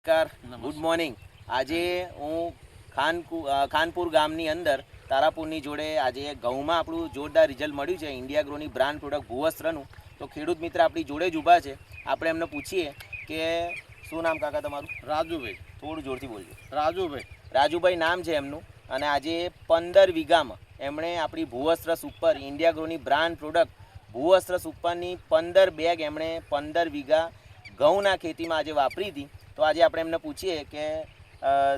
નમસ્કાર, good morning. આજે હું ખાનપુર ગામની અંદર તારાપુરની જોડે આજે ઘઉંમાં આપણું જોરદાર રિઝલ્ટ મળ્યું છે ઇન્ડિયા ગ્રોની બ્રાન્ડ પ્રોડક્ટ ભૂવસ્ત્રનું. તો ખેડૂત મિત્ર આપણી જોડે જ ઊભા છે. આપણે એમને પૂછીએ કે શું નામ કાકા તમારું? રાજુભાઈ. થોડું જોરથી બોલજો. રાજુભાઈ નામ છે એમનું. અને આજે 15 વીઘામાં એમણે આપણી ભૂવસ્ત્ર સુપર ઇન્ડિયા ગ્રોની બ્રાન્ડ પ્રોડક્ટ ભૂવસ્ત્ર સુપરની 15 બેગ એમણે 15 વીઘા ઘઉંના ખેતીમાં આજે વાપરી હતી. તો આજે આપણે એમને પૂછીએ કે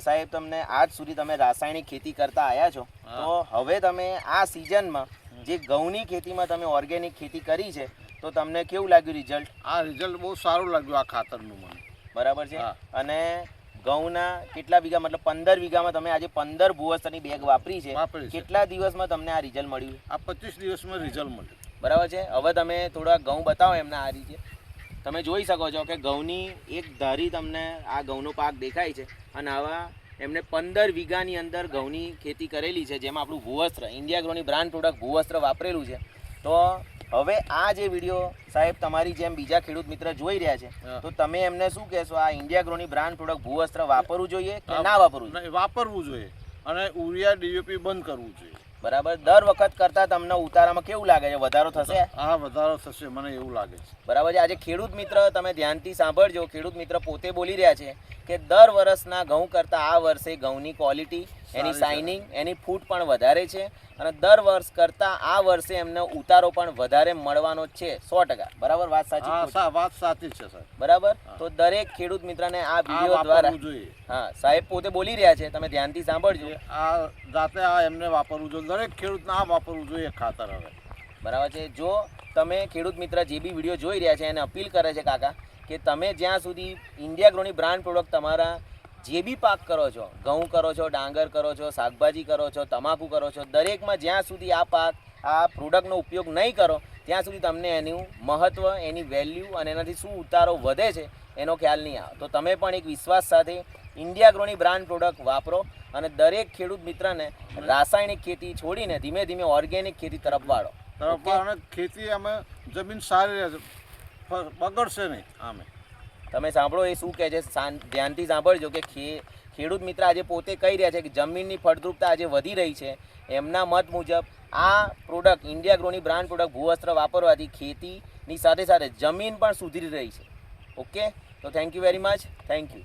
સાહેબ, તમને આજ સુધી તમે રાસાયણિક ખેતી કરતા આવ્યા છો, તો હવે તમે આ સિઝનમાં જે ઘઉંની ખેતીમાં તમે ઓર્ગેનિક ખેતી કરી છે, તો તમને કેવું લાગ્યું રિઝલ્ટ? આ રિઝલ્ટ બહુ સારું લાગ્યું આ ખાતરનું મને. બરાબર છે. અને ઘઉંના કેટલા વીઘા, મતલબ 15 વીઘામાં તમે આજે 15 ભૂવસ્ત્રની બેગ વાપરી છે. કેટલા દિવસમાં તમને આ રિઝલ્ટ મળ્યું? આ 25 દિવસમાં રિઝલ્ટ મળ્યું. બરાબર છે. હવે તમે થોડા ઘઉં બતાવો એમને. આ રીતે તમે જોઈ શકો છો કે ઘઉંની એક ધારી તમને આ ઘઉંનો પાક દેખાય છે. અને આવા એમને 15 વીઘાની અંદર ઘઉંની ખેતી કરેલી છે, જેમાં આપણું ભૂવસ્ત્ર ઇન્ડિયા ગ્રોની બ્રાન્ડ પ્રોડક્ટ ભૂવસ્ત્ર વાપરેલું છે. તો હવે આ જે વિડીયો સાહેબ તમારી જેમ બીજા ખેડૂત મિત્ર જોઈ રહ્યા છે, તો તમે એમને શું કહેશો? આ ઇન્ડિયા ગ્રોની બ્રાન્ડ પ્રોડક્ટ ભૂવસ્ત્ર વાપરવું જોઈએ કે ના વાપરવું જોઈએ? વાપરવું જોઈએ અને યુરિયા ડીએપી બંધ કરવું જોઈએ. બરાબર. દર વખત કરતાં તમને ઉતારામાં કેવું લાગે છે? વધારો થશે? હા, વધારો થશે, મને એવું લાગે છે. બરાબર છે. આજે ખેડૂત મિત્ર તમે ધ્યાનથી સાંભળજો. ખેડૂત મિત્ર પોતે બોલી રહ્યા છે કે દર વર્ષના ઘઉં કરતાં આ વર્ષે ઘઉંની ક્વોલિટી, એની શાઇનિંગ, એની ફૂટ પણ વધારે છે. અને દર વર્ષ કરતાં આ વર્ષે એમને ઉતારો પણ વધારે મળવાનો છે 100%. બરાબર? વાત સાચી? વાત સાચી છે સર. બરાબર. તો દરેક ખેડૂત મિત્રને આ વિડીયો દ્વારા, હા, સાહેબ પોતે બોલી રહ્યા છે, તમે ધ્યાનથી સાંભળજો. આ જાતે આ એમને વાપરવું જોઈએ. દરેક ખેડૂતને આ વાપરવું જોઈએ ખાતર. હવે બરાબર છે. જો તમે ખેડૂત મિત્ર જે બી વિડીયો જોઈ રહ્યા છે એને અપીલ કરે છે કાકા કે તમે જ્યાં સુધી ઇન્ડિયા ગ્રોની બ્રાન્ડ પ્રોડક્ટ તમારા જે બી પાક કરો છો, ઘઉં કરો છો, ડાંગર કરો છો, શાકભાજી કરો છો, તમાકુ કરો છો, દરેકમાં જ્યાં સુધી આ પાક, આ પ્રોડક્ટનો ઉપયોગ નહીં કરો ત્યાં સુધી તમને એનું મહત્ત્વ, એની વેલ્યુ અને એનાથી શું ઉતારો વધે છે એનો ખ્યાલ નહીં આવે. તો તમે પણ એક વિશ્વાસ સાથે ઇન્ડિયા ગ્રોની બ્રાન્ડ પ્રોડક્ટ વાપરો અને દરેક ખેડૂત મિત્રને રાસાયણિક ખેતી છોડીને ધીમે ધીમે ઓર્ગેનિક ખેતી તરફ વાળો. અને ખેતી અમે જમીન સારી રહેશે, બગડશે નહીં. આમે તમે સાંભળો એ શું કહે છે, ધ્યાનથી સાંભળજો કે ખેડૂત મિત્ર આજે પોતે કહી રહ્યા છે કે જમીનની ફળદ્રુપતા આજે વધી રહી છે. એમના મત મુજબ આ પ્રોડક્ટ ઇન્ડિયા ગ્રોની બ્રાન્ડ પ્રોડક્ટ ભૂવસ્ત્ર વાપરવાથી ખેતીની સાથે સાથે જમીન પણ સુધરી રહી છે. ઓકે, તો thank you very much. Thank you.